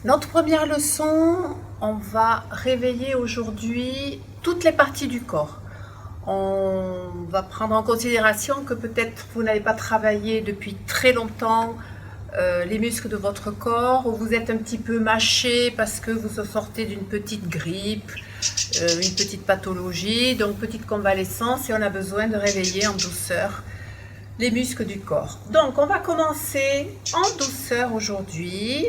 Notre première leçon, on va réveiller aujourd'hui toutes les parties du corps. On va prendre en considération que peut-être vous n'avez pas travaillé depuis très longtemps les muscles de votre corps, ou vous êtes un petit peu mâché parce que vous sortez d'une petite grippe, une petite pathologie, donc petite convalescence, et on a besoin de réveiller en douceur les muscles du corps. Donc on va commencer en douceur aujourd'hui.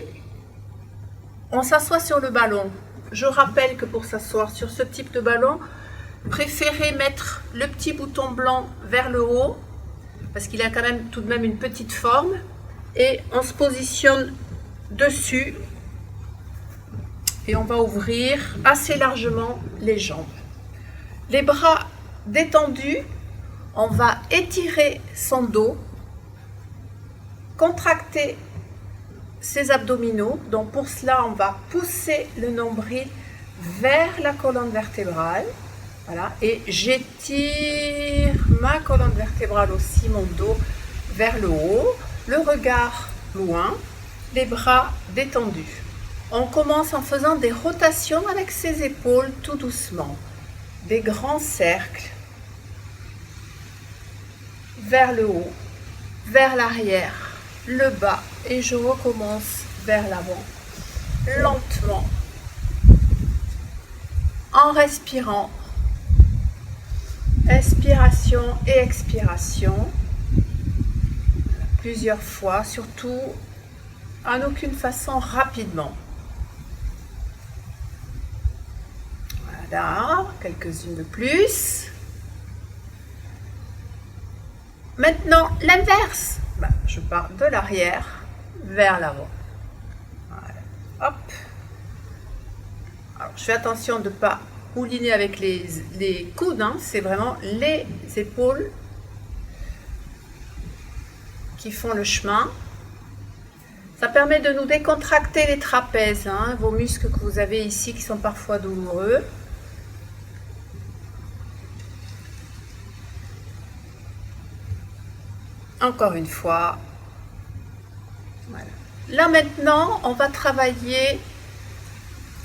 On s'assoit sur le ballon. Je rappelle que pour s'asseoir sur ce type de ballon, préférez mettre le petit bouton blanc vers le haut, parce qu'il a quand même tout de même une petite forme, et on se positionne dessus et on va ouvrir assez largement les jambes. Les bras détendus, on va étirer son dos, contracter ses abdominaux. Donc pour cela, on va pousser le nombril vers la colonne vertébrale. Voilà, et j'étire ma colonne vertébrale aussi, mon dos vers le haut, le regard loin, les bras détendus. On commence en faisant des rotations avec ses épaules tout doucement, des grands cercles vers le haut, vers l'arrière, le bas, et je recommence vers l'avant, lentement, en respirant, inspiration et expiration, plusieurs fois, surtout en aucune façon rapidement. Voilà, quelques-unes de plus. Maintenant, l'inverse. Je pars de l'arrière vers l'avant. Voilà. Hop. Alors, je fais attention de ne pas mouliner avec les coudes, hein. C'est vraiment les épaules qui font le chemin. Ça permet de nous décontracter les trapèzes, hein, vos muscles que vous avez ici qui sont parfois douloureux. Encore une fois. Voilà. Là maintenant, on va travailler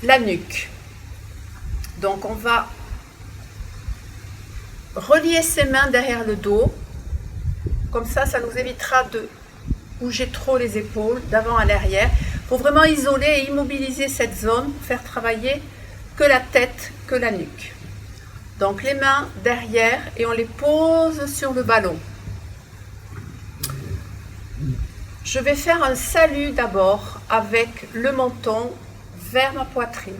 la nuque. Donc on va relier ses mains derrière le dos. Comme ça nous évitera de bouger trop les épaules d'avant à l'arrière. Il faut vraiment isoler et immobiliser cette zone pour faire travailler que la tête, que la nuque. Donc les mains derrière et on les pose sur le ballon. Je vais faire un salut d'abord avec le menton vers ma poitrine.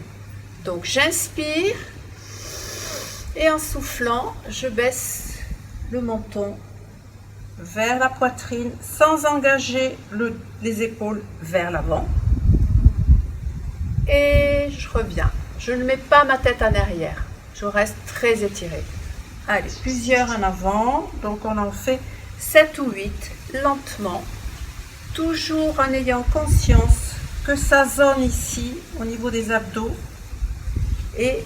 Donc j'inspire et en soufflant, je baisse le menton vers la poitrine sans engager les épaules vers l'avant. Et je reviens. Je ne mets pas ma tête en arrière. Je reste très étirée. Allez, plusieurs en avant. Donc on en fait 7 ou 8 lentement. Toujours en ayant conscience que sa zone ici, au niveau des abdos, est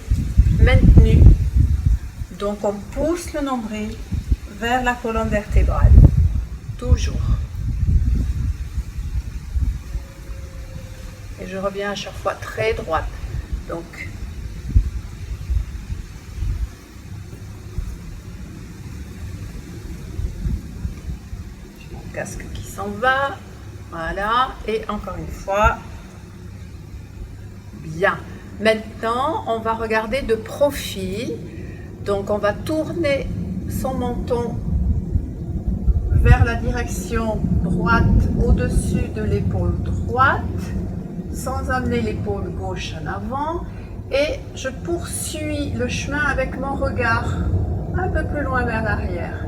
maintenue. Donc on pousse le nombril vers la colonne vertébrale. Toujours. Et je reviens à chaque fois très droite. Donc, j'ai mon casque qui s'en va. Voilà, et encore une fois, bien. Maintenant, on va regarder de profil. Donc, on va tourner son menton vers la direction droite, au-dessus de l'épaule droite, sans amener l'épaule gauche en avant. Et je poursuis le chemin avec mon regard un peu plus loin vers l'arrière.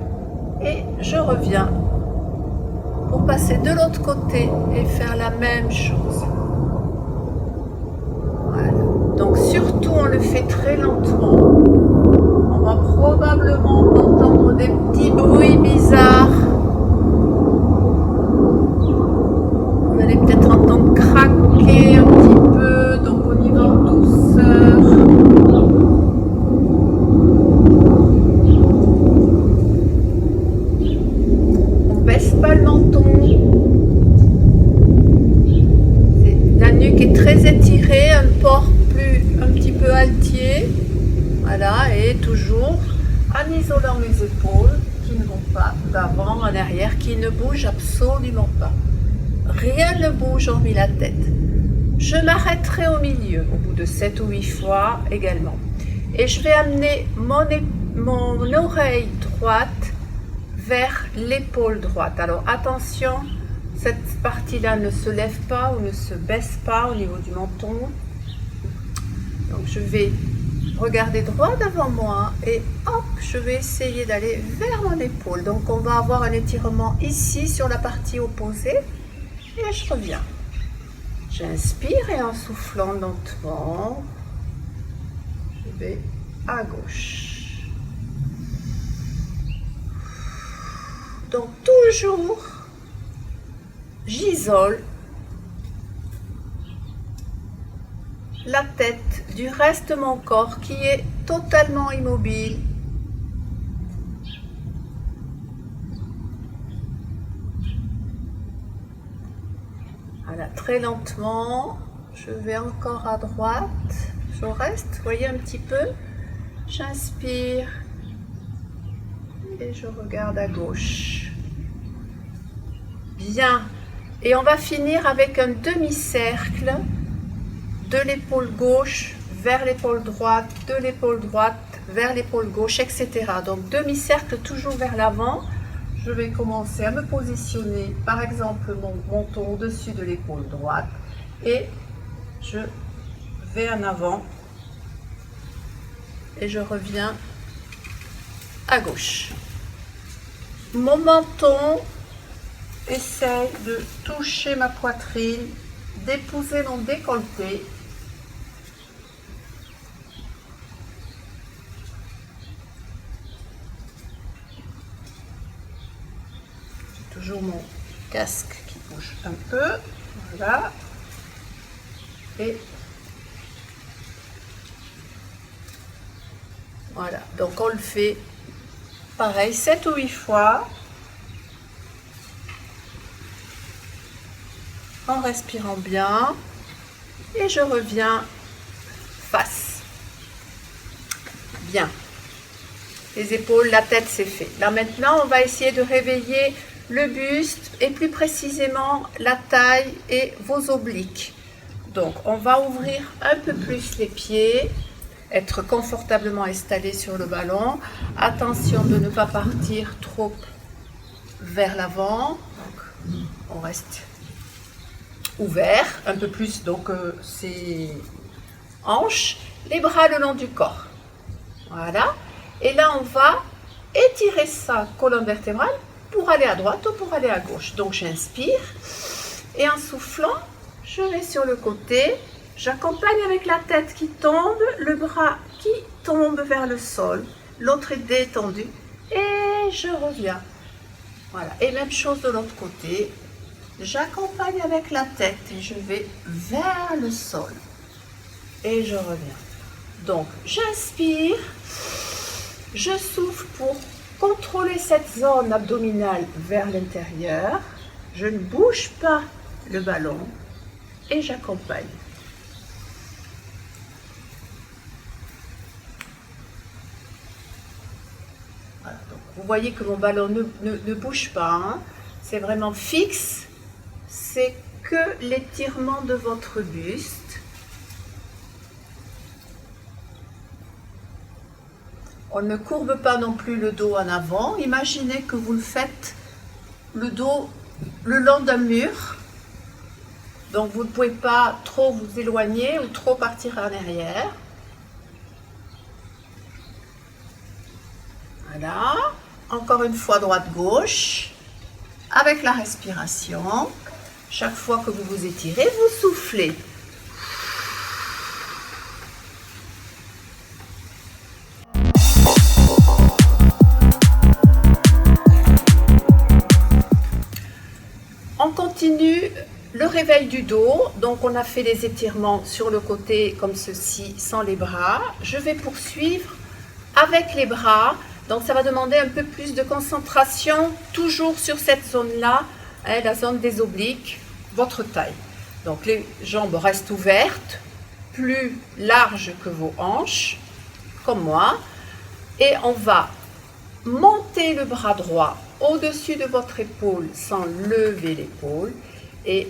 Et je reviens pour passer de l'autre côté et faire la même chose. Voilà. Donc surtout on le fait très lentement. On va probablement entendre des petits bruits bizarres. Vous allez peut-être entendre craquer un petit peu, donc on y va en douceur. On baisse pas le menton. La nuque est très étirée. isolant mes épaules qui ne vont pas d'avant en arrière, qui ne bougent absolument pas. Rien ne bouge hormis la tête. Je m'arrêterai au milieu, au bout de 7 ou 8 fois également. Et je vais amener mon oreille droite vers l'épaule droite. Alors attention, cette partie-là ne se lève pas ou ne se baisse pas au niveau du menton. Donc je vais regarder droit devant moi et hop, je vais essayer d'aller vers mon épaule. Donc on va avoir un étirement ici sur la partie opposée et je reviens. J'inspire et en soufflant lentement, je vais à gauche. Donc toujours, j'isole la tête du reste de mon corps qui est totalement immobile. Voilà, très lentement, je vais encore à droite, je reste, vous voyez un petit peu, j'inspire et je regarde à gauche. Bien, et on va finir avec un demi-cercle de l'épaule gauche vers l'épaule droite, de l'épaule droite vers l'épaule gauche, etc. Donc demi-cercle toujours vers l'avant. Je vais commencer à me positionner, par exemple, mon menton au-dessus de l'épaule droite et je vais en avant et je reviens à gauche. Mon menton essaye de toucher ma poitrine, d'épouser mon décolleté. Toujours mon casque qui bouge un peu, voilà, et voilà, donc on le fait pareil 7 ou 8 fois, en respirant bien, et je reviens face, bien, les épaules, la tête c'est fait. Là maintenant on va essayer de réveiller le buste et plus précisément la taille et vos obliques. Donc on va ouvrir un peu plus les pieds, être confortablement installé sur le ballon. Attention de ne pas partir trop vers l'avant. On reste ouvert un peu plus, donc ses hanches, les bras le long du corps. Voilà. Et là on va étirer sa colonne vertébrale pour aller à droite ou pour aller à gauche. Donc j'inspire et en soufflant, je vais sur le côté, j'accompagne avec la tête qui tombe, le bras qui tombe vers le sol, l'autre est détendu et je reviens. Voilà, et même chose de l'autre côté, j'accompagne avec la tête et je vais vers le sol et je reviens. Donc j'inspire, je souffle pour contrôler cette zone abdominale vers l'intérieur, je ne bouge pas le ballon et j'accompagne. Voilà, donc vous voyez que mon ballon ne bouge pas, hein. C'est vraiment fixe, c'est que l'étirement de votre buste. On ne courbe pas non plus le dos en avant. Imaginez que vous le faites le dos le long d'un mur. Donc vous ne pouvez pas trop vous éloigner ou trop partir en arrière. Voilà. Encore une fois droite-gauche. Avec la respiration. Chaque fois que vous vous étirez, vous soufflez. On continue le réveil du dos. Donc on a fait les étirements sur le côté comme ceci sans les bras. Je vais poursuivre avec les bras. Donc ça va demander un peu plus de concentration toujours sur cette zone-là, hein, la zone des obliques, votre taille. Donc les jambes restent ouvertes, plus larges que vos hanches, comme moi. Et on va montez le bras droit au-dessus de votre épaule sans lever l'épaule et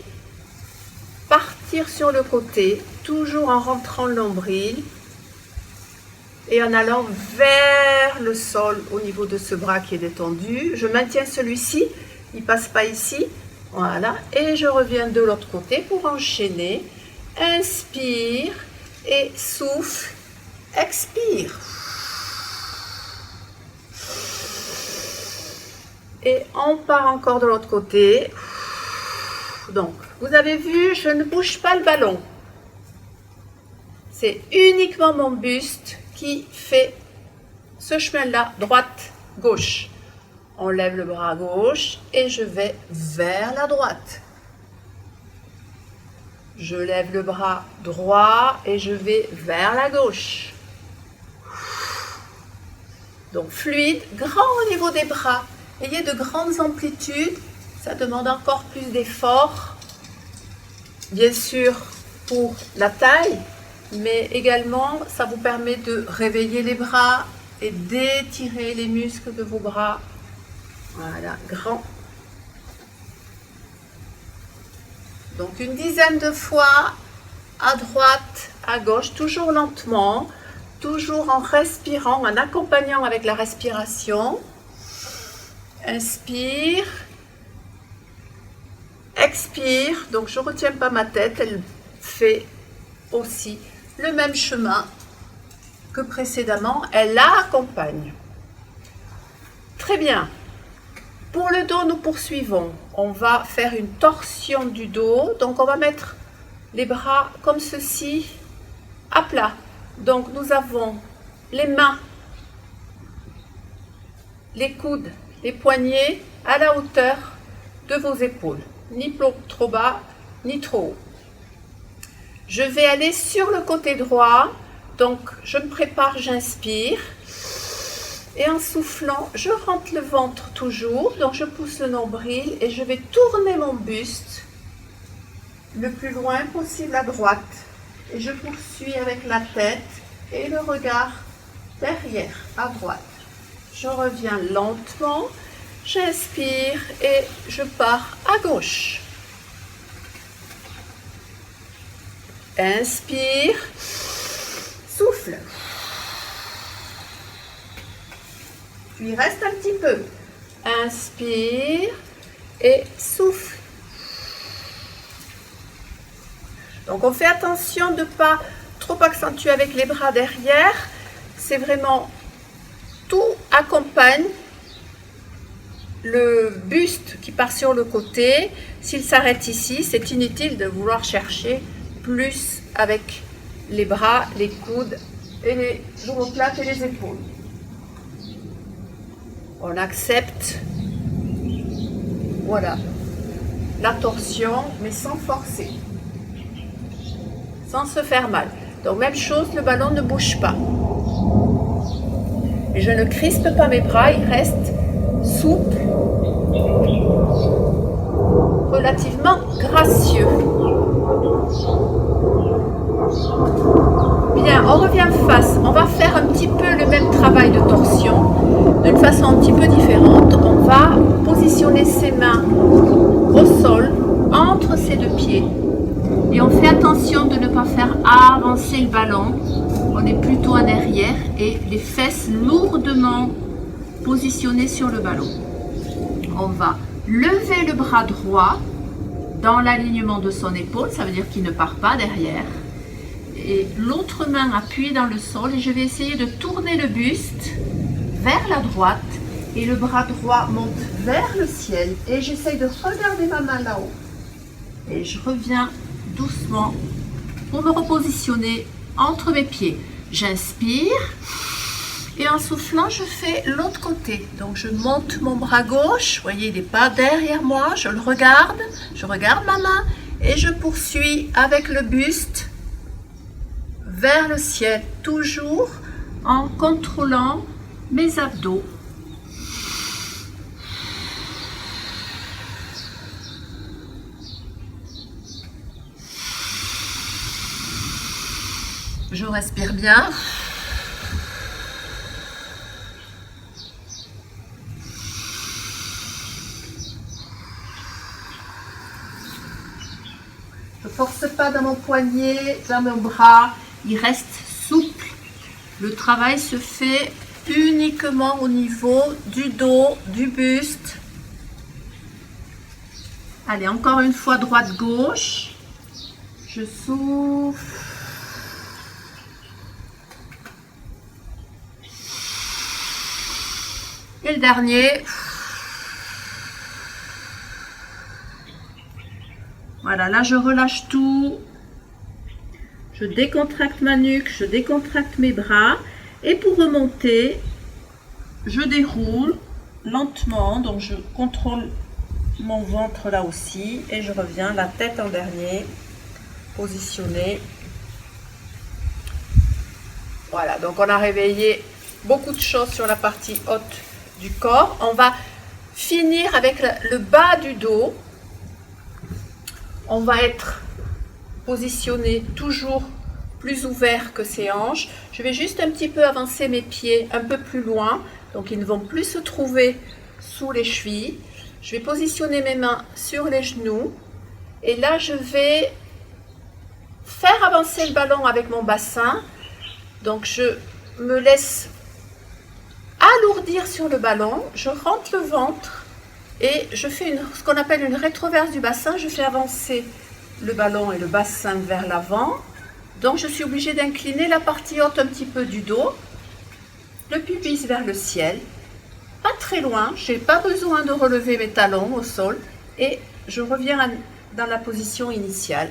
partir sur le côté, toujours en rentrant le nombril et en allant vers le sol au niveau de ce bras qui est détendu. Je maintiens celui-ci, il ne passe pas ici. Voilà, et je reviens de l'autre côté pour enchaîner. Inspire et souffle, expire. Et on part encore de l'autre côté. Donc, vous avez vu, je ne bouge pas le ballon. C'est uniquement mon buste qui fait ce chemin-là, droite, gauche. On lève le bras gauche et je vais vers la droite. Je lève le bras droit et je vais vers la gauche. Donc fluide, grand au niveau des bras. Ayez de grandes amplitudes, ça demande encore plus d'efforts. Bien sûr pour la taille, mais également ça vous permet de réveiller les bras et d'étirer les muscles de vos bras. Voilà, grand. Donc une dizaine de fois à droite, à gauche, toujours lentement, toujours en respirant, en accompagnant avec la respiration. Inspire, expire. Donc je ne retiens pas ma tête, elle fait aussi le même chemin que précédemment, elle la accompagne. Très bien. Pour le dos, nous poursuivons. On va faire une torsion du dos. Donc, on va mettre les bras comme ceci, à plat. Donc, nous avons les mains, les coudes, les poignets à la hauteur de vos épaules. Ni trop bas, ni trop haut. Je vais aller sur le côté droit. Donc, je me prépare, j'inspire. Et en soufflant, je rentre le ventre toujours, donc je pousse le nombril et je vais tourner mon buste le plus loin possible à droite. Et je poursuis avec la tête et le regard derrière, à droite. Je reviens lentement, j'inspire et je pars à gauche. Inspire, souffle. Puis reste un petit peu. Inspire et souffle. Donc on fait attention de ne pas trop accentuer avec les bras derrière. C'est vraiment tout accompagne le buste qui part sur le côté. S'il s'arrête ici, c'est inutile de vouloir chercher plus avec les bras, les coudes et les omoplates et les épaules. On accepte, voilà, la torsion, mais sans forcer, sans se faire mal. Donc même chose, le ballon ne bouge pas. Et je ne crispe pas mes bras, ils restent souples, relativement gracieux. Bien, on revient face. On va faire un petit peu le même travail de torsion, d'une façon un petit peu différente. On va positionner ses mains au sol, entre ses deux pieds. Et on fait attention de ne pas faire avancer le ballon. On est plutôt en arrière et les fesses lourdement positionnées sur le ballon. On va lever le bras droit dans l'alignement de son épaule, ça veut dire qu'il ne part pas derrière. Et l'autre main appuie dans le sol et je vais essayer de tourner le buste vers la droite et le bras droit monte vers le ciel et j'essaye de regarder ma main là-haut. Et je reviens doucement pour me repositionner entre mes pieds. J'inspire et en soufflant, je fais l'autre côté. Donc je monte mon bras gauche, vous voyez, il n'est pas derrière moi, je regarde ma main et je poursuis avec le buste vers le ciel, toujours en contrôlant mes abdos. Je respire bien. force pas dans mon poignet, dans mon bras, il reste souple. Le travail se fait uniquement au niveau du dos, du buste. Allez, encore une fois, droite-gauche. Je souffle. Et le dernier. Voilà, là je relâche tout. Je décontracte ma nuque, je décontracte mes bras. Et pour remonter, je déroule lentement. Donc je contrôle mon ventre là aussi. Et je reviens, la tête en dernier, positionnée. Voilà, donc on a réveillé beaucoup de choses sur la partie haute du corps. On va finir avec le bas du dos. On va être positionné toujours plus ouvert que ses hanches. Je vais juste un petit peu avancer mes pieds un peu plus loin, donc ils ne vont plus se trouver sous les chevilles. Je vais positionner mes mains sur les genoux et là je vais faire avancer le ballon avec mon bassin. Donc je me laisse alourdir sur le ballon, je rentre le ventre et je fais ce qu'on appelle une rétroverse du bassin. Je fais avancer le ballon et le bassin vers l'avant. Donc je suis obligée d'incliner la partie haute un petit peu du dos, le pubis vers le ciel, pas très loin, je n'ai pas besoin de relever mes talons au sol et je reviens dans la position initiale.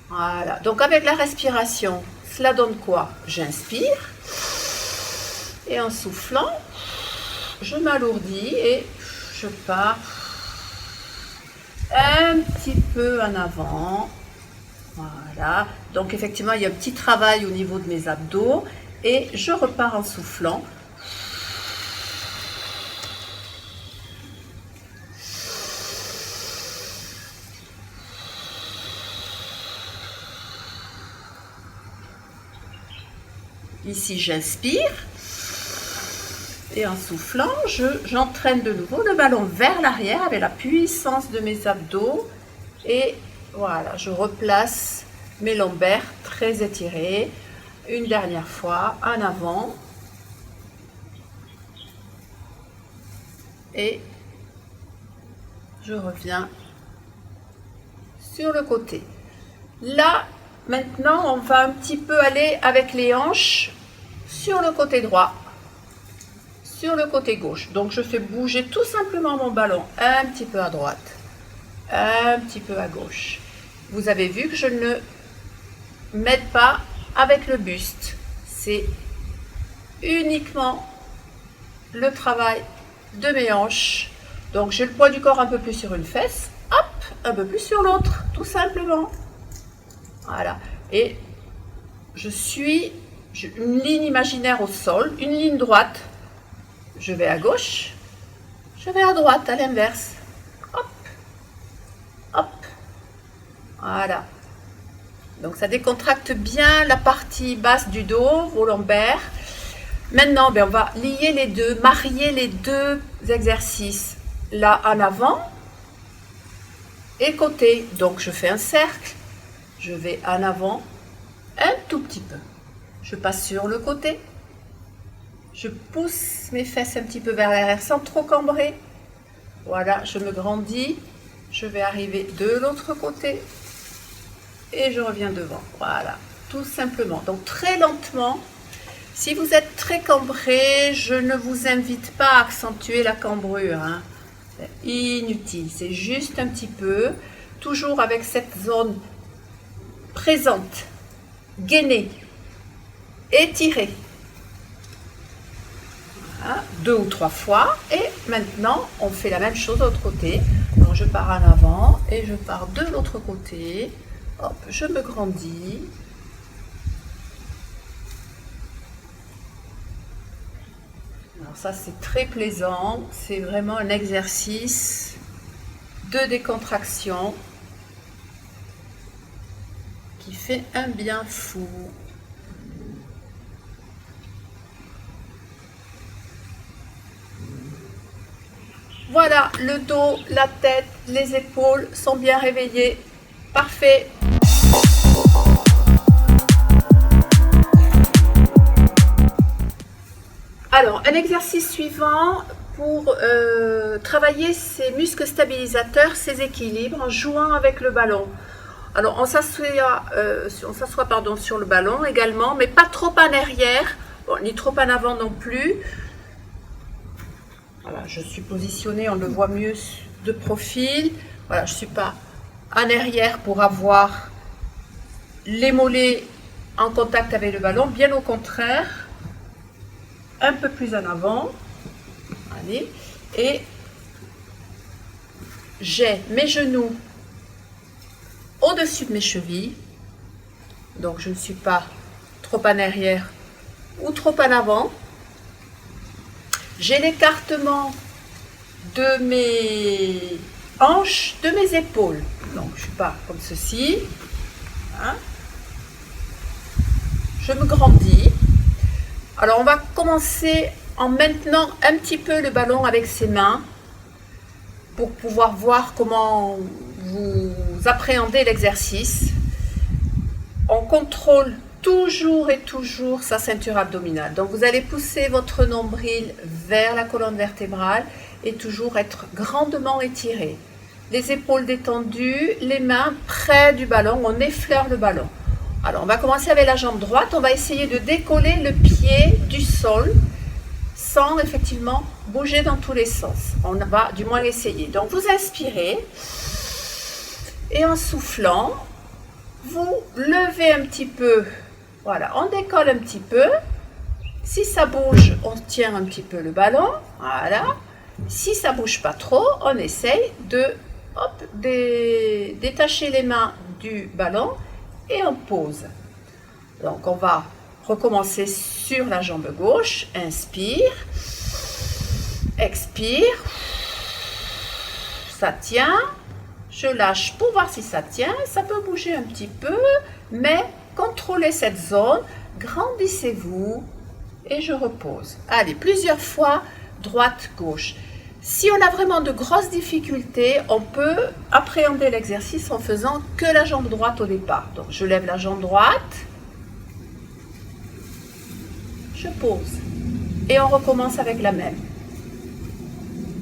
Voilà, donc avec la respiration, cela donne quoi? J'inspire et en soufflant, je m'alourdis et je pars un petit peu en avant. Voilà, donc effectivement il y a un petit travail au niveau de mes abdos et je repars en soufflant. Ici j'inspire et en soufflant j'entraîne de nouveau le ballon vers l'arrière avec la puissance de mes abdos et voilà, je replace mes lombaires très étirés. Une dernière fois, en avant. Et je reviens sur le côté. Là, maintenant, on va un petit peu aller avec les hanches sur le côté droit, sur le côté gauche. Donc, je fais bouger tout simplement mon ballon un petit peu à droite, un petit peu à gauche. Vous avez vu que je ne m'aide pas avec le buste. C'est uniquement le travail de mes hanches. Donc j'ai le poids du corps un peu plus sur une fesse, hop, un peu plus sur l'autre, tout simplement. Voilà. Et je suis une ligne imaginaire au sol, une ligne droite. Je vais à gauche, je vais à droite, à l'inverse. Hop, hop. Voilà. Donc ça décontracte bien la partie basse du dos, vos lombaires. Maintenant, on va lier les deux, marier les deux exercices. Là en avant et côté. Donc je fais un cercle, je vais en avant un tout petit peu. Je passe sur le côté. Je pousse mes fesses un petit peu vers l'arrière sans trop cambrer. Voilà, je me grandis. Je vais arriver de l'autre côté. Et je reviens devant, voilà, tout simplement. Donc très lentement, si vous êtes très cambré, je ne vous invite pas à accentuer la cambrure, hein. C'est inutile, c'est juste un petit peu, toujours avec cette zone présente, gainée, étirée. Voilà, 2 ou 3 fois, et maintenant on fait la même chose de l'autre côté. Donc je pars en avant et je pars de l'autre côté. Hop, je me grandis. Alors ça c'est très plaisant, c'est vraiment un exercice de décontraction qui fait un bien fou. Voilà, le dos, la tête, les épaules sont bien réveillés. Parfait. Alors, un exercice suivant pour travailler ses muscles stabilisateurs, ses équilibres en jouant avec le ballon. Alors, on s'assoit pardon, sur le ballon également, mais pas trop en arrière, bon, ni trop en avant non plus. Voilà, je suis positionnée, on le voit mieux de profil. Voilà, je ne suis pas en arrière pour avoir les mollets en contact avec le ballon, bien au contraire, un peu plus en avant. Allez, et j'ai mes genoux au-dessus de mes chevilles, donc je ne suis pas trop en arrière ou trop en avant. J'ai l'écartement de mes hanches, de mes épaules, donc je ne suis pas comme ceci. Hein. Je me grandis. Alors on va commencer en maintenant un petit peu le ballon avec ses mains pour pouvoir voir comment vous appréhendez l'exercice. On contrôle toujours et toujours sa ceinture abdominale. Donc vous allez pousser votre nombril vers la colonne vertébrale et toujours être grandement étiré. Les épaules détendues, les mains près du ballon, on effleure le ballon. Alors on va commencer avec la jambe droite, on va essayer de décoller le pied du sol sans effectivement bouger dans tous les sens. On va du moins l'essayer. Donc vous inspirez et en soufflant, vous levez un petit peu. Voilà, on décolle un petit peu. Si ça bouge, on tient un petit peu le ballon. Voilà. Si ça bouge pas trop, on essaye de détacher les mains du ballon et on pose. Donc on va recommencer sur la jambe gauche. Inspire, expire, ça tient. Je lâche pour voir si ça tient. Ça peut bouger un petit peu, mais contrôlez cette zone. Grandissez-vous et je repose. Allez, plusieurs fois, droite, gauche. Si on a vraiment de grosses difficultés, on peut appréhender l'exercice en faisant que la jambe droite au départ. Donc, je lève la jambe droite, je pose et on recommence avec la même.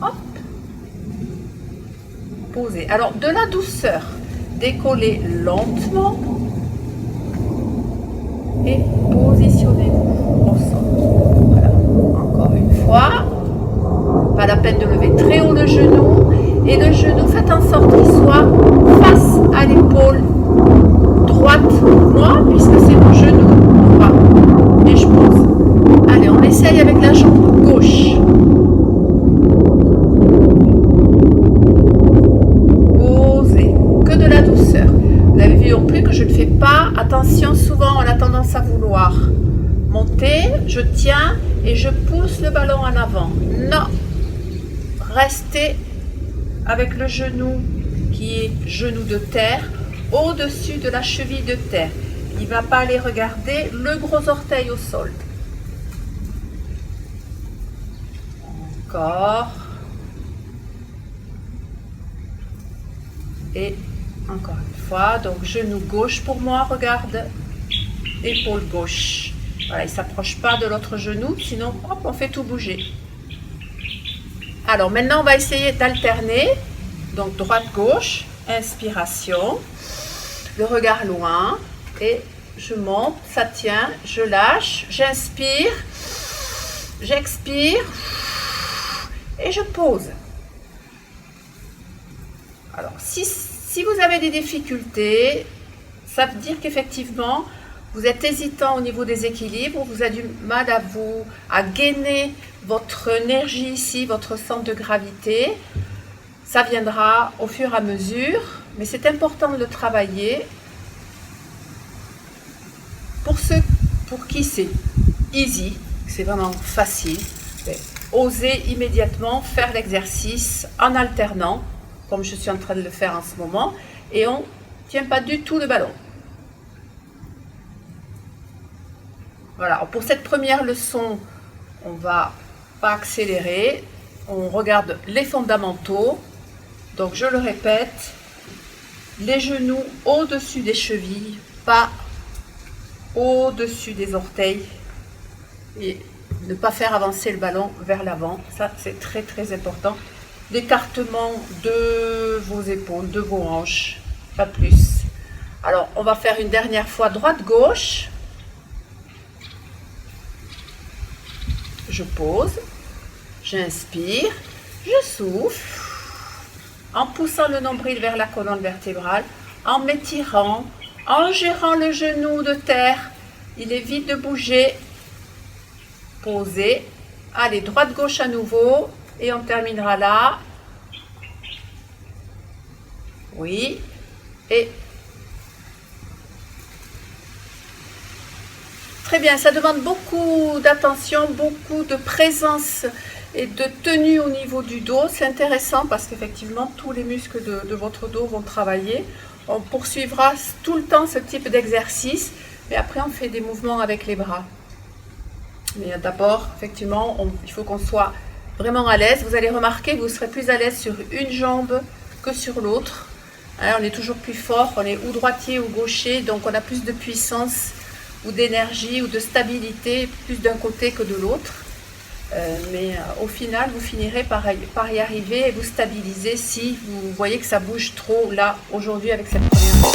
Hop, posez. Alors, de la douceur, décollez lentement et positionnez-vous au sol. Voilà, encore une fois. Pas la peine de lever très haut le genou. Et le genou, faites en sorte qu'il soit face à l'épaule droite pour moi, puisque c'est mon genou droit. Et je pose. Allez, on essaye avec la jambe gauche. Posez. Que de la douceur. Vous avez vu non plus que je ne fais pas attention. Souvent, on a tendance à vouloir monter. Je tiens et je pousse le ballon en avant. Non. Restez avec le genou qui est genou de terre au-dessus de la cheville de terre. Il ne va pas aller regarder le gros orteil au sol. Encore. Et encore une fois. Donc genou gauche pour moi, regarde. Épaule gauche. Voilà, il ne s'approche pas de l'autre genou, sinon hop, on fait tout bouger. Alors maintenant, on va essayer d'alterner. Donc droite-gauche, inspiration, le regard loin et je monte, ça tient, je lâche, j'inspire, j'expire et je pose. Alors si vous avez des difficultés, ça veut dire qu'effectivement, vous êtes hésitant au niveau des équilibres, vous avez du mal à gainer votre énergie ici, votre centre de gravité. Ça viendra au fur et à mesure, mais c'est important de le travailler. Pour qui c'est easy, c'est vraiment facile, osez immédiatement faire l'exercice en alternant, comme je suis en train de le faire en ce moment, et on ne tient pas du tout le ballon. Voilà, pour cette première leçon, on va pas accélérer, on regarde les fondamentaux. Donc je le répète, les genoux au-dessus des chevilles, pas au-dessus des orteils. Et ne pas faire avancer le ballon vers l'avant. Ça, c'est très très important. L'écartement de vos épaules, de vos hanches, pas plus. Alors, on va faire une dernière fois droite-gauche. Je pose, j'inspire, je souffle, en poussant le nombril vers la colonne vertébrale, en m'étirant, en gérant le genou de terre. Il évite de bouger. Posez. Allez, droite-gauche à nouveau. Et on terminera là. Oui. Et très bien, ça demande beaucoup d'attention, beaucoup de présence et de tenue au niveau du dos. C'est intéressant parce qu'effectivement, tous les muscles de votre dos vont travailler. On poursuivra tout le temps ce type d'exercice, mais après on fait des mouvements avec les bras. Mais d'abord, effectivement, il faut qu'on soit vraiment à l'aise. Vous allez remarquer que vous serez plus à l'aise sur une jambe que sur l'autre. Hein, on est toujours plus fort, on est ou droitier ou gaucher, donc on a plus de puissance ou d'énergie ou de stabilité, plus d'un côté que de l'autre. Mais au final, vous finirez par y arriver et vous stabiliser si vous voyez que ça bouge trop là, aujourd'hui, avec cette première.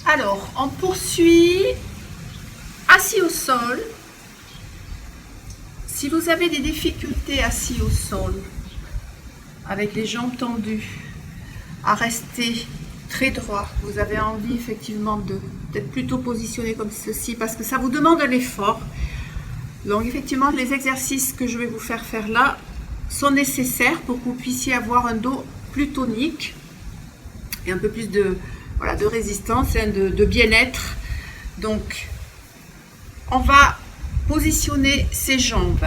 Alors, on poursuit assis au sol. Si vous avez des difficultés assis au sol, avec les jambes tendues, à rester très droit, vous avez envie effectivement d'être plutôt positionné comme ceci, parce que ça vous demande un effort. Donc effectivement, les exercices que je vais vous faire là sont nécessaires pour que vous puissiez avoir un dos plus tonique et un peu plus de résistance, hein, de bien-être. Donc, on va positionner ses jambes,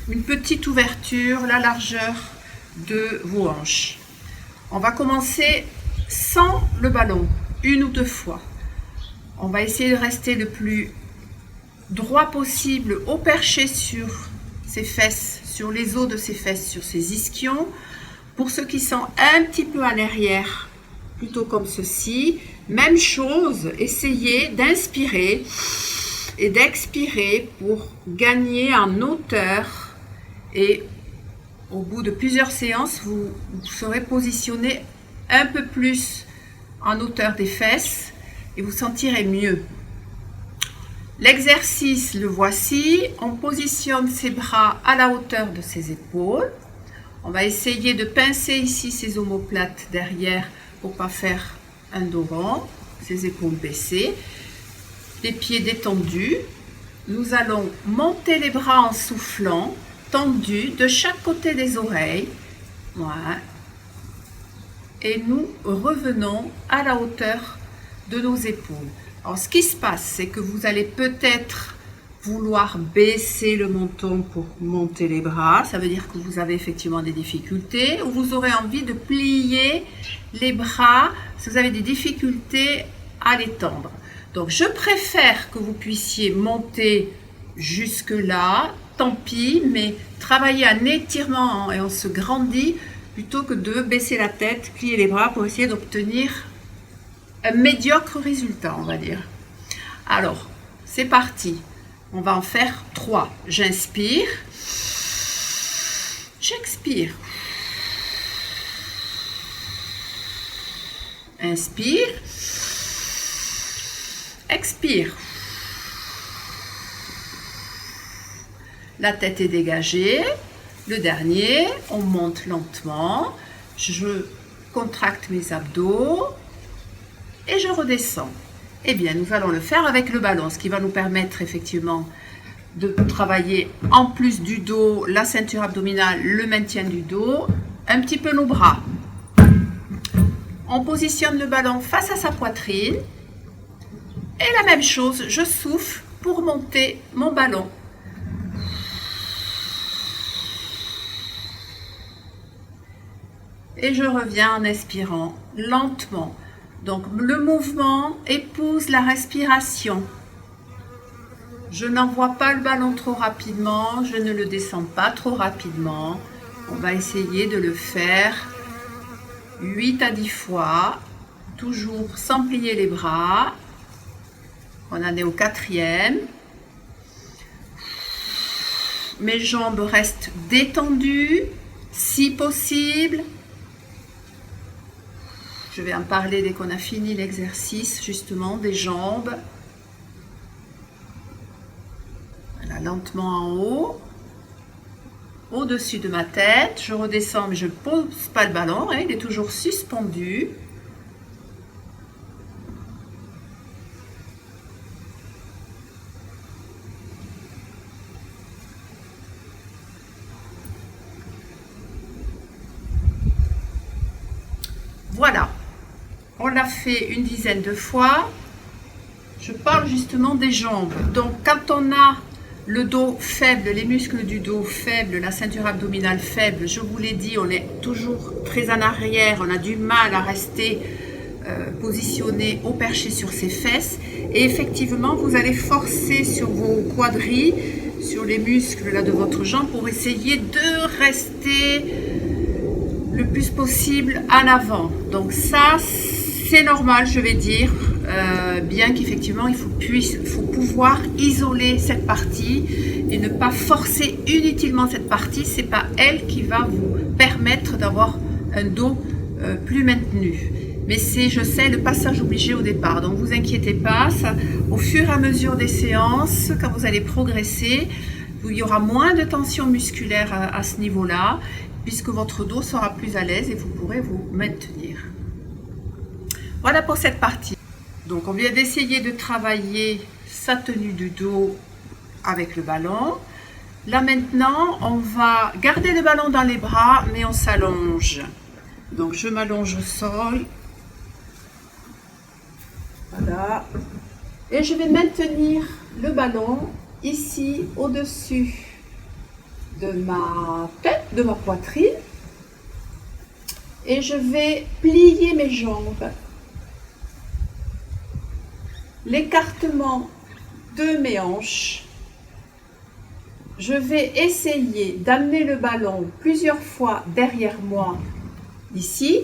une petite ouverture, la largeur de vos hanches. On va commencer sans le ballon, une ou deux fois. On va essayer de rester le plus droit possible au perché sur ses fesses, sur les os de ses fesses, sur ses ischions. Pour ceux qui sont un petit peu en arrière, plutôt comme ceci, même chose, essayez d'inspirer et d'expirer pour gagner en hauteur, et au bout de plusieurs séances, vous serez positionné un peu plus en hauteur des fesses et vous sentirez mieux. L'exercice, le voici. On positionne ses bras à la hauteur de ses épaules. On va essayer de pincer ici ses omoplates derrière pour ne pas faire un dos rond, ses épaules baissées, les pieds détendus. Nous allons monter les bras en soufflant, tendus de chaque côté des oreilles. Voilà. Et nous revenons à la hauteur de nos épaules. Alors, ce qui se passe, c'est que vous allez peut-être vouloir baisser le menton pour monter les bras. Ça veut dire que vous avez effectivement des difficultés, ou vous aurez envie de plier les bras si vous avez des difficultés à les tendre. Donc, je préfère que vous puissiez monter jusque là, tant pis, mais travailler un étirement et on se grandit plutôt que de baisser la tête, plier les bras pour essayer d'obtenir un médiocre résultat, on va dire. Alors, c'est parti. On va en faire 3. J'inspire, j'expire, inspire, expire. La tête est dégagée. Le dernier, on monte lentement. Je contracte mes abdos et je redescends. Eh bien, nous allons le faire avec le ballon, ce qui va nous permettre effectivement de travailler en plus du dos, la ceinture abdominale, le maintien du dos, un petit peu nos bras. On positionne le ballon face à sa poitrine et la même chose, je souffle pour monter mon ballon. Et je reviens en expirant lentement. Donc le mouvement épouse la respiration. Je n'envoie pas le ballon trop rapidement, je ne le descends pas trop rapidement. On va essayer de le faire 8 à 10 fois, toujours sans plier les bras. On en est au 4e. Mes jambes restent détendues, si possible. Je vais en parler dès qu'on a fini l'exercice, justement, des jambes. Voilà, lentement en haut. Au-dessus de ma tête. Je redescends, mais je ne pose pas le ballon, hein, il est toujours suspendu. Voilà, on l'a fait une dizaine de fois. Je parle justement des jambes. Donc, quand on a le dos faible, les muscles du dos faibles, la ceinture abdominale faible, je vous l'ai dit, on est toujours très en arrière, on a du mal à rester positionné au perché sur ses fesses. Et effectivement, vous allez forcer sur vos quadris, sur les muscles là, de votre jambe pour essayer de rester le plus possible en avant. Donc ça, c'est normal, je vais dire, bien qu'effectivement, il faut pouvoir isoler cette partie et ne pas forcer inutilement cette partie. C'est pas elle qui va vous permettre d'avoir un dos plus maintenu. Mais c'est, je sais, le passage obligé au départ. Donc, vous inquiétez pas, ça, au fur et à mesure des séances, quand vous allez progresser, il y aura moins de tension musculaire à ce niveau-là, puisque votre dos sera plus à l'aise et vous pourrez vous maintenir. Voilà pour cette partie. Donc, on vient d'essayer de travailler sa tenue du dos avec le ballon. Là, maintenant, on va garder le ballon dans les bras, mais on s'allonge. Donc, je m'allonge au sol. Voilà. Et je vais maintenir le ballon ici, au-dessus de ma tête, de ma poitrine. Et je vais plier mes jambes. L'écartement de mes hanches. Je vais essayer d'amener le ballon plusieurs fois derrière moi, ici,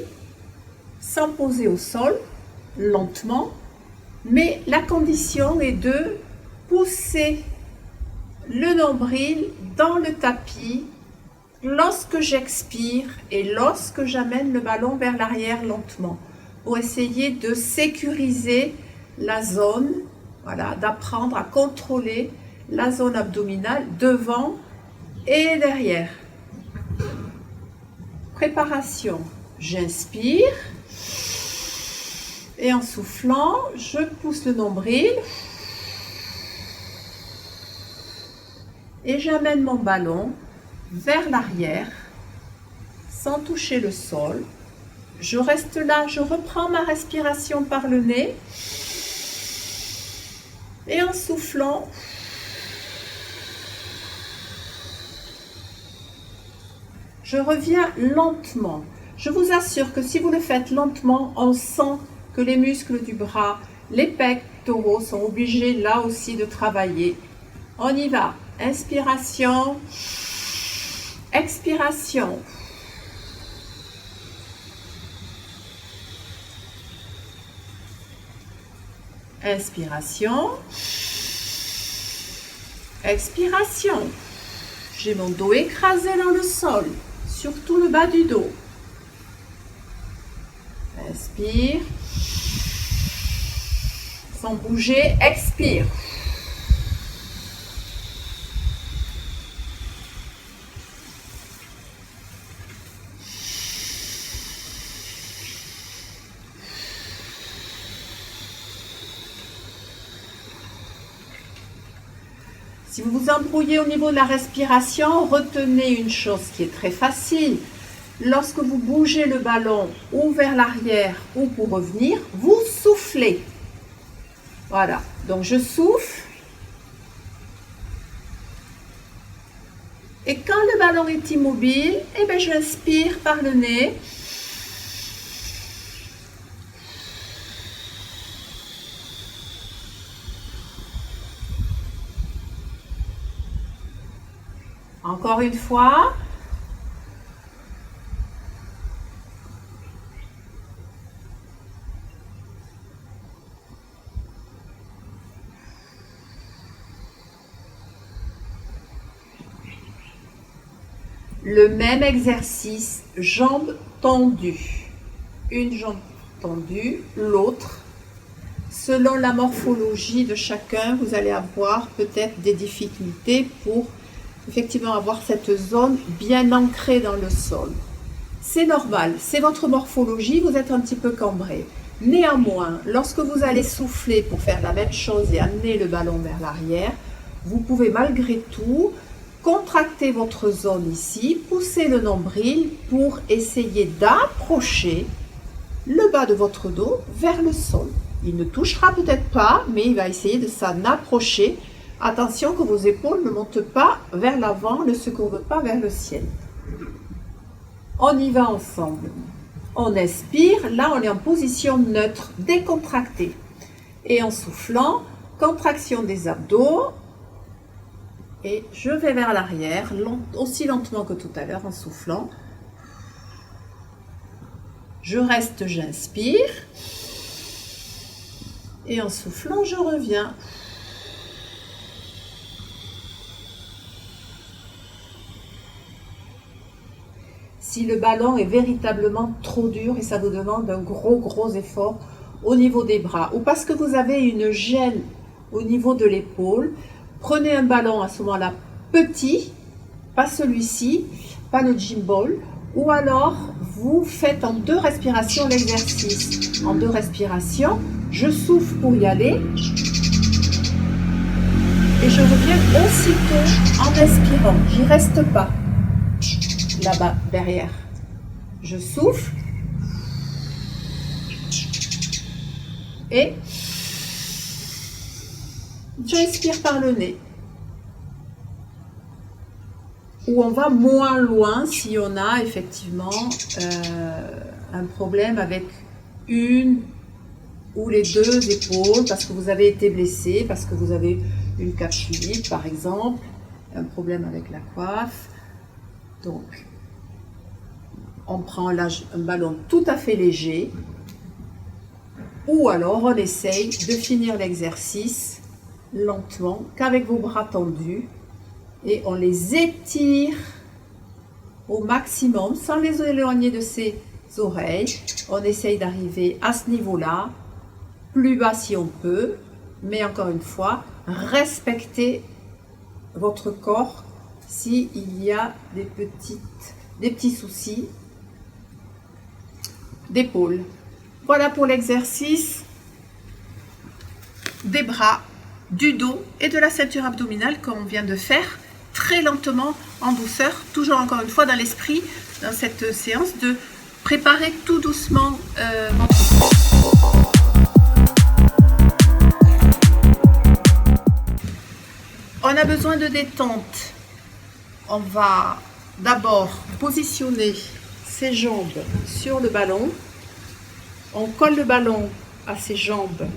sans poser au sol, lentement. Mais la condition est de pousser le nombril dans le tapis lorsque j'expire et lorsque j'amène le ballon vers l'arrière lentement, pour essayer de sécuriser la zone, voilà, d'apprendre à contrôler la zone abdominale devant et derrière. Préparation, j'inspire et en soufflant, je pousse le nombril et j'amène mon ballon vers l'arrière sans toucher le sol. Je reste là, je reprends ma respiration par le nez et en soufflant, je reviens lentement. Je vous assure que si vous le faites lentement, on sent que les muscles du bras, les pectoraux sont obligés là aussi de travailler. On y va. Inspiration, expiration. Inspiration, expiration. J'ai mon dos écrasé dans le sol, surtout le bas du dos. Inspire. Sans bouger, expire. Si vous vous embrouillez au niveau de la respiration, retenez une chose qui est très facile. Lorsque vous bougez le ballon ou vers l'arrière ou pour revenir, vous soufflez. Voilà, donc je souffle. Et quand le ballon est immobile, eh bien, j'inspire par le nez. Encore une fois. Le même exercice, jambes tendues. Une jambe tendue, l'autre. Selon la morphologie de chacun, vous allez avoir peut-être des difficultés pour effectivement avoir cette zone bien ancrée dans le sol. C'est normal, c'est votre morphologie, vous êtes un petit peu cambré. Néanmoins, lorsque vous allez souffler pour faire la même chose et amener le ballon vers l'arrière, vous pouvez malgré tout contracter votre zone ici, pousser le nombril pour essayer d'approcher le bas de votre dos vers le sol. Il ne touchera peut-être pas, mais il va essayer de s'en approcher. Attention que vos épaules ne montent pas vers l'avant, ne se courbent pas vers le ciel. On y va ensemble. On expire, là on est en position neutre, décontractée. Et en soufflant, contraction des abdos. Et je vais vers l'arrière, aussi lentement que tout à l'heure en soufflant. Je reste, j'inspire. Et en soufflant, je reviens. Si le ballon est véritablement trop dur et ça vous demande un gros effort au niveau des bras, ou parce que vous avez une gêne au niveau de l'épaule, prenez un ballon à ce moment-là petit, pas celui-ci, pas le gym ball, ou alors vous faites en 2 respirations l'exercice. En 2 respirations, je souffle pour y aller et je reviens aussitôt en expirant. J'y reste pas là-bas derrière. Je souffle et j'inspire par le nez. Ou on va moins loin si on a effectivement un problème avec une ou les 2 épaules, parce que vous avez été blessé, parce que vous avez une capsulite par exemple, un problème avec la coiffe. Donc, on prend là un ballon tout à fait léger, ou alors on essaye de finir l'exercice lentement, qu'avec vos bras tendus, et on les étire au maximum, sans les éloigner de ses oreilles. On essaye d'arriver à ce niveau-là, plus bas si on peut, mais encore une fois, respectez votre corps s'il y a des petits soucis d'épaule. Voilà pour l'exercice des bras, du dos et de la ceinture abdominale qu'on vient de faire très lentement, en douceur, toujours encore une fois dans l'esprit, dans cette séance, de préparer tout doucement votre corps. On a besoin de détente. On va d'abord positionner ses jambes sur le ballon. On colle le ballon à ses jambes,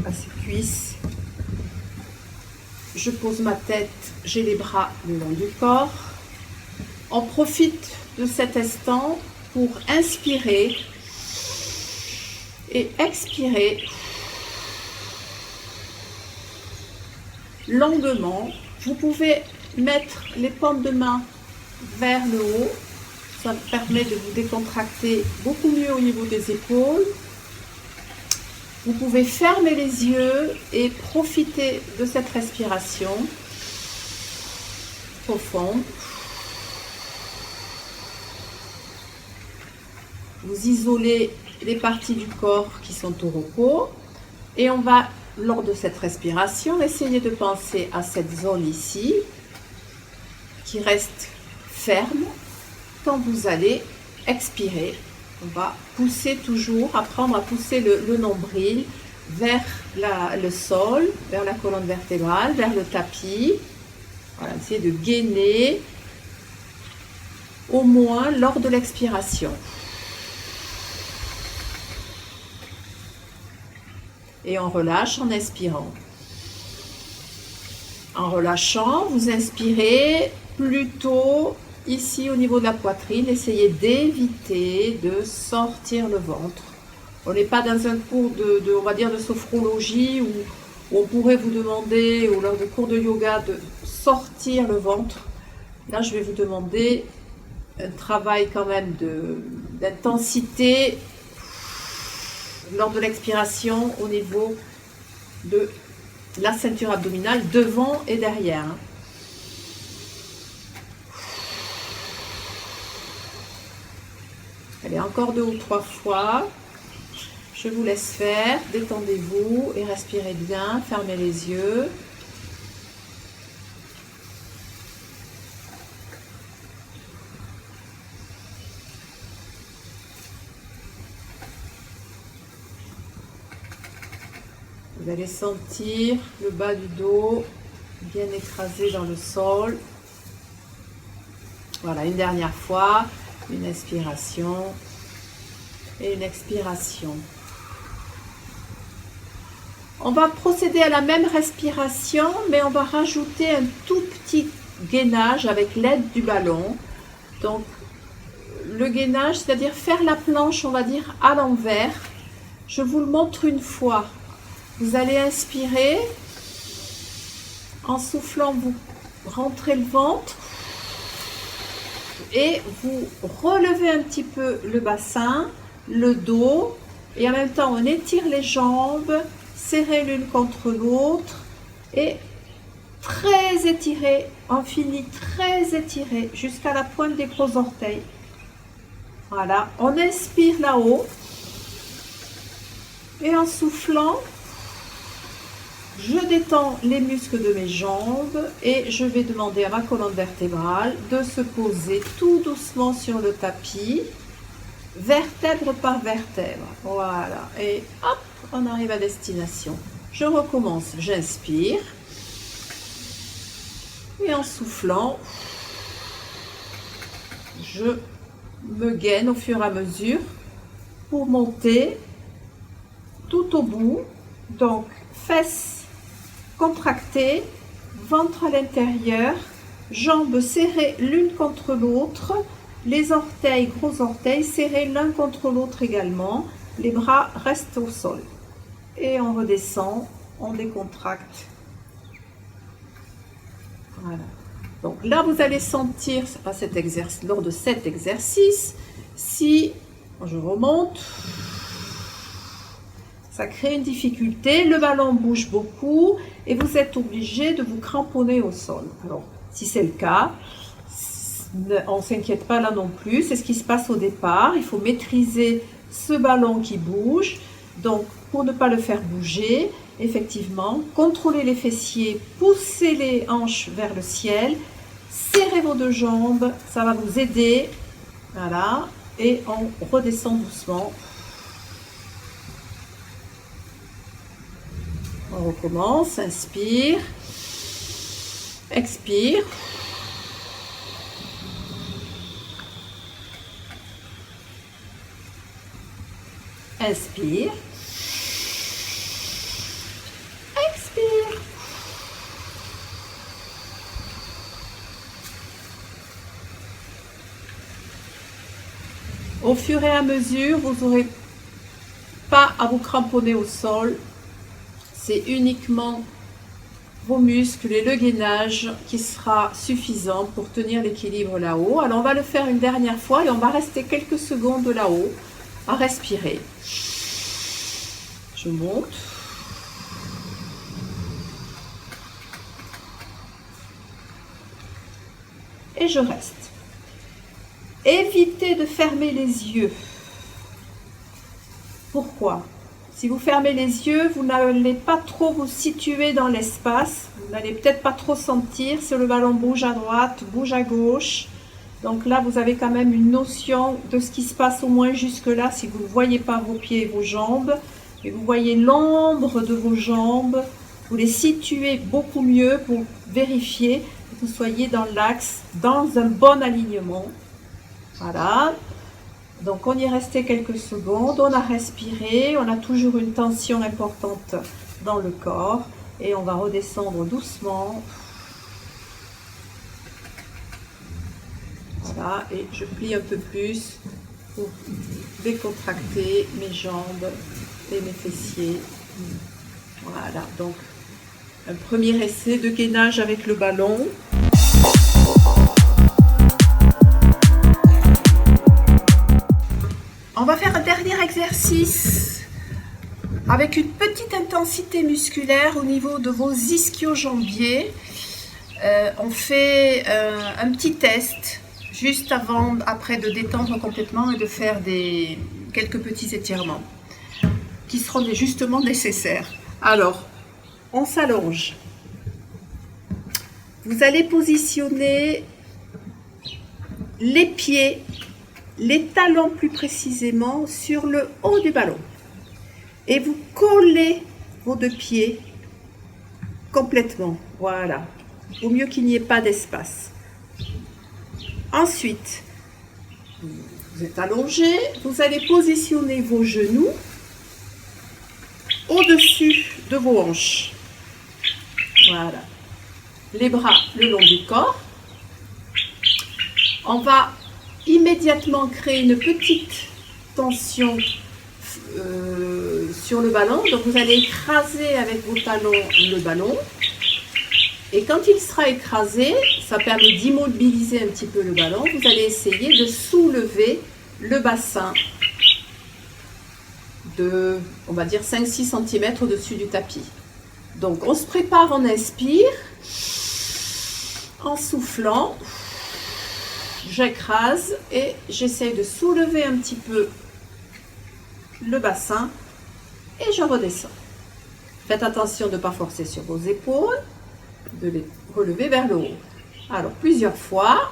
à ses cuisses. Je pose ma tête, j'ai les bras le long du corps. On profite de cet instant pour inspirer et expirer longuement. Vous pouvez mettre les paumes de main vers le haut. Ça permet de vous décontracter beaucoup mieux au niveau des épaules. Vous pouvez fermer les yeux et profiter de cette respiration profonde. Vous isolez les parties du corps qui sont au repos et on va, lors de cette respiration, essayer de penser à cette zone ici qui reste ferme quand vous allez expirer. On va pousser toujours, apprendre à pousser le nombril vers le sol, vers la colonne vertébrale, vers le tapis. Voilà, essayer de gainer au moins lors de l'expiration. Et on relâche en expirant. En relâchant, vous inspirez plutôt ici au niveau de la poitrine. Essayez d'éviter de sortir le ventre. On n'est pas dans un cours on va dire de sophrologie où on pourrait vous demander, ou lors de cours de yoga, de sortir le ventre. Là, je vais vous demander un travail quand même d'intensité lors de l'expiration au niveau de la ceinture abdominale, devant et derrière. Allez, encore 2 ou 3 fois. Je vous laisse faire. Détendez-vous et respirez bien. Fermez les yeux. Vous allez sentir le bas du dos bien écrasé dans le sol. Voilà, une dernière fois, une inspiration et une expiration. On va procéder à la même respiration, mais on va rajouter un tout petit gainage avec l'aide du ballon. Donc, le gainage, c'est-à-dire faire la planche, on va dire, à l'envers. Je vous le montre une fois. Vous allez inspirer. En soufflant, vous rentrez le ventre. Et vous relevez un petit peu le bassin, le dos. Et en même temps, on étire les jambes, serrez l'une contre l'autre. Et très étiré, on finit très étiré jusqu'à la pointe des gros orteils. Voilà, on inspire là-haut. Et en soufflant, je détends les muscles de mes jambes et je vais demander à ma colonne vertébrale de se poser tout doucement sur le tapis, vertèbre par vertèbre. Voilà, et hop, on arrive à destination. Je recommence, j'inspire. Et en soufflant, je me gaine au fur et à mesure pour monter tout au bout. Donc, fesses contractées, ventre à l'intérieur, jambes serrées l'une contre l'autre, les orteils, gros orteils serrés l'un contre l'autre également, les bras restent au sol. Et on redescend, on décontracte. Voilà. Donc là, vous allez sentir à lors de cet exercice, si je remonte, ça crée une difficulté, le ballon bouge beaucoup et vous êtes obligé de vous cramponner au sol. Alors, si c'est le cas, on ne s'inquiète pas là non plus, c'est ce qui se passe au départ. Il faut maîtriser ce ballon qui bouge. Donc, pour ne pas le faire bouger, effectivement, contrôlez les fessiers, poussez les hanches vers le ciel, serrez vos 2 jambes, ça va vous aider. Voilà, et on redescend doucement. On recommence, inspire, expire. Inspire. Expire. Au fur et à mesure, vous n'aurez pas à vous cramponner au sol. C'est uniquement vos muscles et le gainage qui sera suffisant pour tenir l'équilibre là-haut. Alors on va le faire une dernière fois et on va rester quelques secondes là-haut à respirer. Je monte. Et je reste. Évitez de fermer les yeux. Pourquoi ? Si vous fermez les yeux, vous n'allez pas trop vous situer dans l'espace. Vous n'allez peut-être pas trop sentir si le ballon bouge à droite, bouge à gauche. Donc là, vous avez quand même une notion de ce qui se passe au moins jusque-là si vous ne voyez pas vos pieds et vos jambes. Et vous voyez l'ombre de vos jambes. Vous les situez beaucoup mieux pour vérifier que vous soyez dans l'axe, dans un bon alignement. Voilà. Donc on y est resté quelques secondes, on a respiré, on a toujours une tension importante dans le corps et on va redescendre doucement. Voilà, et je plie un peu plus pour décontracter mes jambes et mes fessiers. Voilà, donc un premier essai de gainage avec le ballon. On va faire un dernier exercice avec une petite intensité musculaire au niveau de vos ischio-jambiers. On fait un petit test juste après de détendre complètement et de faire quelques petits étirements qui seront justement nécessaires. Alors, on s'allonge. Vous allez positionner les pieds, les talons plus précisément, sur le haut du ballon. Et vous collez vos deux pieds complètement. Voilà. Au mieux qu'il n'y ait pas d'espace. Ensuite, vous êtes allongé. Vous allez positionner vos genoux au-dessus de vos hanches. Voilà. Les bras le long du corps. On va immédiatement créer une petite tension sur le ballon. Donc vous allez écraser avec vos talons le ballon. Et quand il sera écrasé, ça permet d'immobiliser un petit peu le ballon. Vous allez essayer de soulever le bassin de, on va dire, 5-6 cm au-dessus du tapis. Donc on se prépare, on inspire. En soufflant, j'écrase et j'essaie de soulever un petit peu le bassin et je redescends. Faites attention de ne pas forcer sur vos épaules, de les relever vers le haut. Alors plusieurs fois,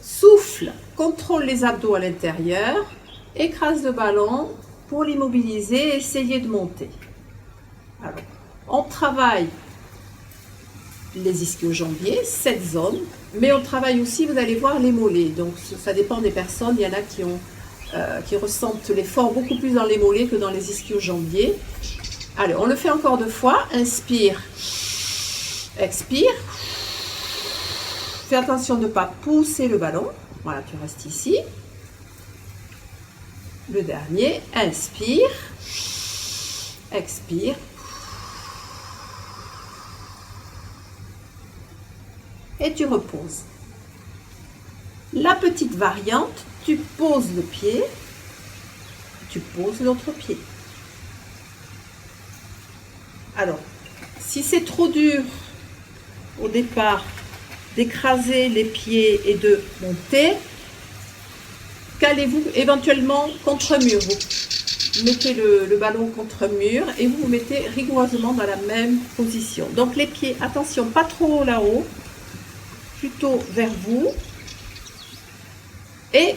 souffle, contrôle les abdos à l'intérieur, écrase le ballon pour l'immobiliser, essayez de monter. Alors, on travaille les ischio-jambiers, cette zone, mais on travaille aussi, vous allez voir, les mollets. Donc ça dépend des personnes, il y en a qui ressentent l'effort beaucoup plus dans les mollets que dans les ischio-jambiers. Allez, on le fait encore 2 fois. Inspire, expire. Fais attention de ne pas pousser le ballon. Voilà, tu restes ici. Le dernier, inspire, expire. Et tu reposes. La petite variante, tu poses le pied, tu poses l'autre pied. Alors, si c'est trop dur au départ d'écraser les pieds et de monter, calez-vous éventuellement contre un mur. Vous mettez le ballon contre un mur et vous vous mettez rigoureusement dans la même position. Donc les pieds, attention, pas trop haut là-haut, plutôt vers vous. Et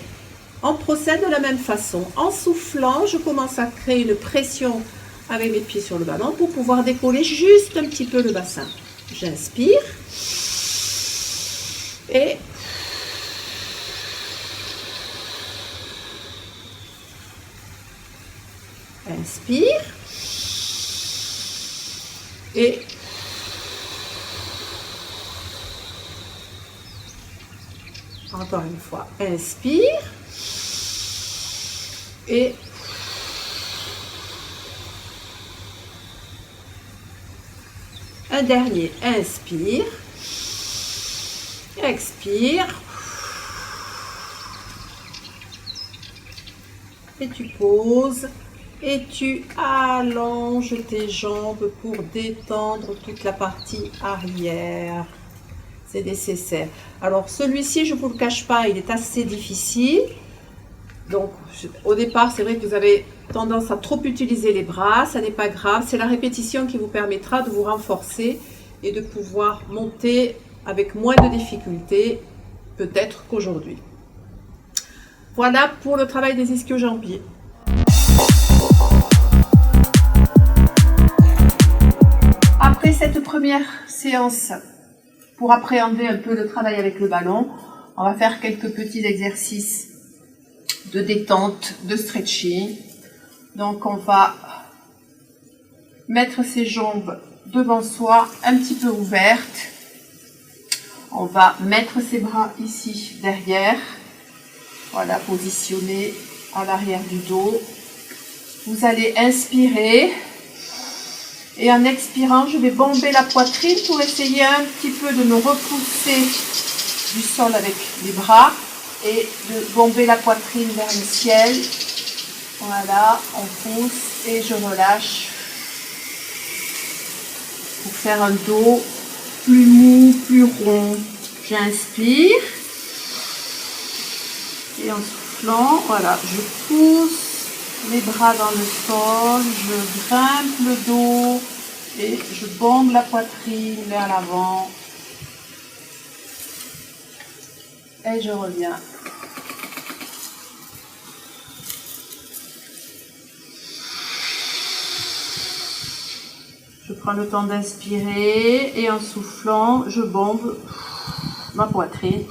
on procède de la même façon. En soufflant, je commence à créer une pression avec mes pieds sur le ballon pour pouvoir décoller juste un petit peu le bassin. J'inspire et inspire et encore une fois, inspire et un dernier, inspire, expire et tu poses et tu allonges tes jambes pour détendre toute la partie arrière. C'est nécessaire. Alors celui-ci, je ne vous le cache pas, il est assez difficile. Donc au départ, c'est vrai que vous avez tendance à trop utiliser les bras, ça n'est pas grave. C'est la répétition qui vous permettra de vous renforcer et de pouvoir monter avec moins de difficultés, peut-être qu'aujourd'hui. Voilà pour le travail des ischio-jambiers. Après cette première séance, pour appréhender un peu le travail avec le ballon, on va faire quelques petits exercices de détente, de stretching. Donc on va mettre ses jambes devant soi, un petit peu ouvertes. On va mettre ses bras ici derrière. Voilà, positionnés à l'arrière du dos. Vous allez inspirer. Et en expirant, je vais bomber la poitrine pour essayer un petit peu de me repousser du sol avec les bras et de bomber la poitrine vers le ciel Voilà, on pousse et je relâche pour faire un dos plus mou, plus rond. J'inspire et en soufflant, voilà, je pousse les bras dans le sol, je grimpe le dos et je bombe la poitrine vers l'avant et je reviens. Je prends le temps d'inspirer et en soufflant, je bombe ma poitrine.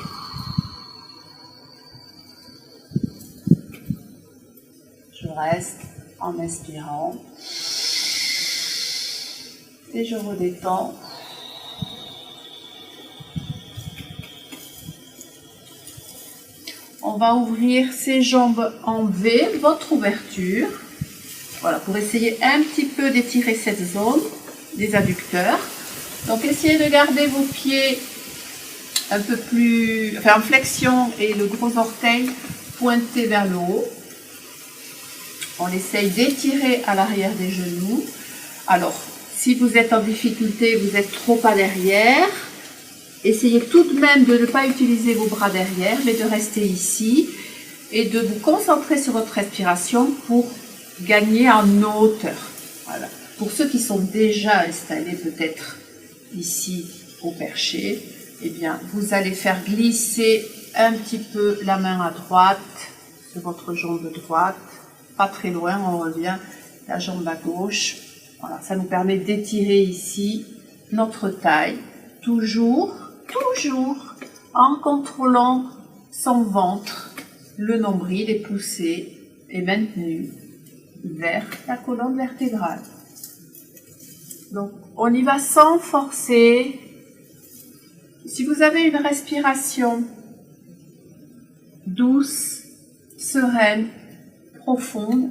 Je reste en inspirant et je redétends. On va ouvrir ses jambes en V, votre ouverture. Voilà, pour essayer un petit peu d'étirer cette zone des adducteurs. Donc essayez de garder vos pieds un peu plus, en flexion et le gros orteil pointé vers le haut. On essaye d'étirer à l'arrière des genoux. Alors, si vous êtes en difficulté, vous êtes trop à l'arrière, essayez tout de même de ne pas utiliser vos bras derrière, mais de rester ici et de vous concentrer sur votre respiration pour gagner en hauteur. Voilà. Pour ceux qui sont déjà installés peut-être ici au perché, eh bien, vous allez faire glisser un petit peu la main à droite sur votre jambe droite, pas très loin, on revient la jambe à gauche. Voilà, ça nous permet d'étirer ici notre taille, toujours en contrôlant son ventre, le nombril est poussé et maintenu vers la colonne vertébrale. Donc, on y va sans forcer. Si vous avez une respiration douce, sereine, profonde,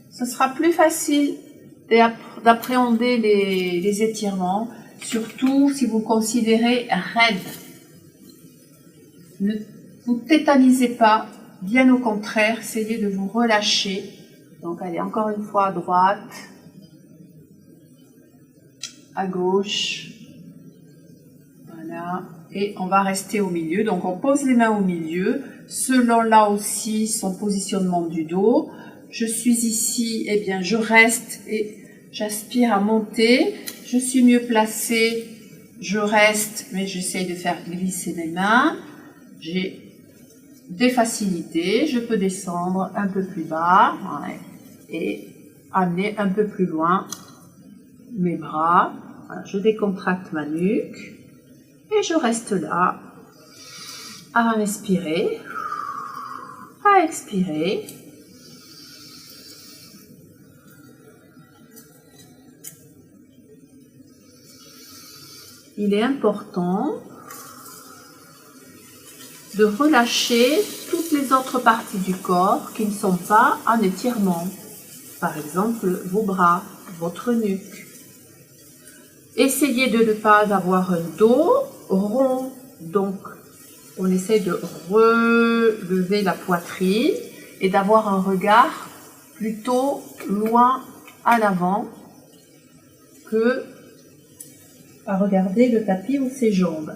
ce sera plus facile d'appréhender les étirements, surtout si vous considérez raide. Ne vous tétanisez pas, bien au contraire, essayez de vous relâcher. Donc, allez, encore une fois à droite, à gauche, voilà, et on va rester au milieu. Donc, on pose les mains au milieu, selon là aussi son positionnement du dos. Je suis ici, eh bien, je reste et j'aspire à monter. Je suis mieux placée, je reste, mais j'essaye de faire glisser mes mains. J'ai des facilités, je peux descendre un peu plus bas, ouais, et amener un peu plus loin mes bras. Voilà, je décontracte ma nuque et je reste là à inspirer, à expirer. Il est important de relâcher toutes les autres parties du corps qui ne sont pas en étirement. Par exemple, vos bras, votre nuque. Essayez de ne pas avoir un dos rond. Donc, on essaie de relever la poitrine et d'avoir un regard plutôt loin à l'avant que à regarder le tapis ou ses jambes.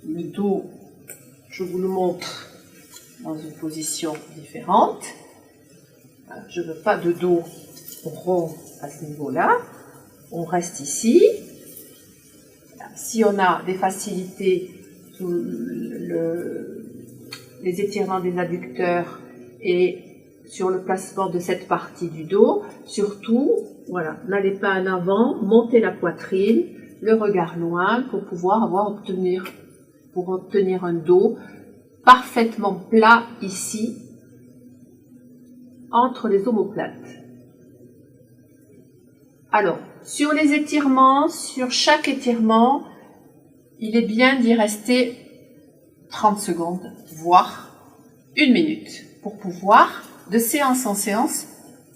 Le dos, je vous le montre dans une position différente. Je ne veux pas de dos rond à ce niveau-là. On reste ici. Si on a des facilités sur les étirements des adducteurs et sur le placement de cette partie du dos, surtout, voilà, n'allez pas en avant, montez la poitrine, le regard loin pour pouvoir obtenir un dos parfaitement plat ici, entre les omoplates. Alors, sur les étirements, sur chaque étirement, il est bien d'y rester 30 secondes, voire 1 minute, pour pouvoir, de séance en séance,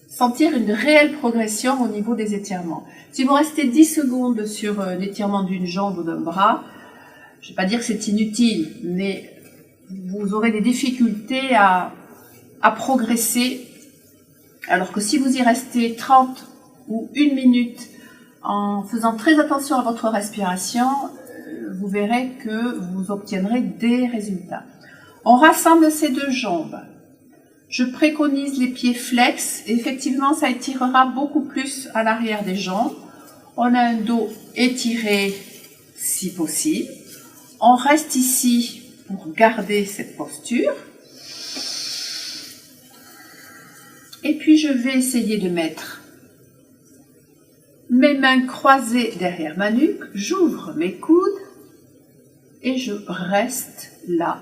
sentir une réelle progression au niveau des étirements. Si vous restez 10 secondes sur l'étirement d'une jambe ou d'un bras, je ne vais pas dire que c'est inutile, mais vous aurez des difficultés à progresser, alors que si vous y restez 30 ou 1 minute en faisant très attention à votre respiration, vous verrez que vous obtiendrez des résultats. On rassemble ces deux jambes. Je préconise les pieds flex. Effectivement, ça étirera beaucoup plus à l'arrière des jambes. On a un dos étiré si possible. On reste ici pour garder cette posture. Et puis, je vais essayer de mettre mes mains croisées derrière ma nuque. J'ouvre mes coudes et je reste là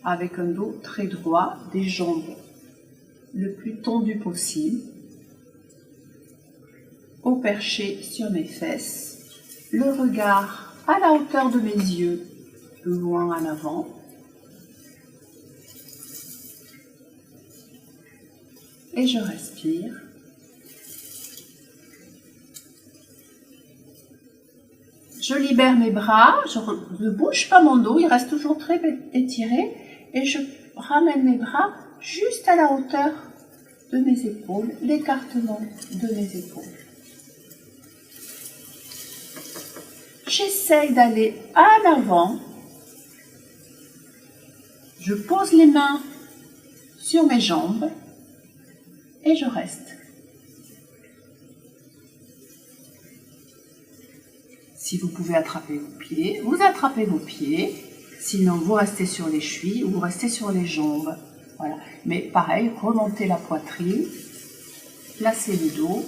avec un dos très droit, des jambes le plus tendu possible, au perché sur mes fesses, le regard à la hauteur de mes yeux, loin en avant. Et je respire. Je libère mes bras, je ne bouge pas mon dos, il reste toujours très étiré, et je ramène mes bras juste à la hauteur de mes épaules, l'écartement de mes épaules. J'essaye d'aller en avant. Je pose les mains sur mes jambes et je reste. Si vous pouvez attraper vos pieds, vous attrapez vos pieds. Sinon, vous restez sur les chevilles ou vous restez sur les jambes. Voilà. Mais pareil, remontez la poitrine, placez le dos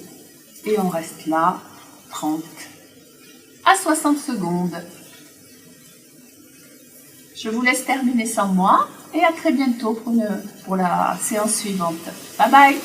et on reste là 30 à 60 secondes. Je vous laisse terminer sans moi et à très bientôt pour la séance suivante. Bye bye!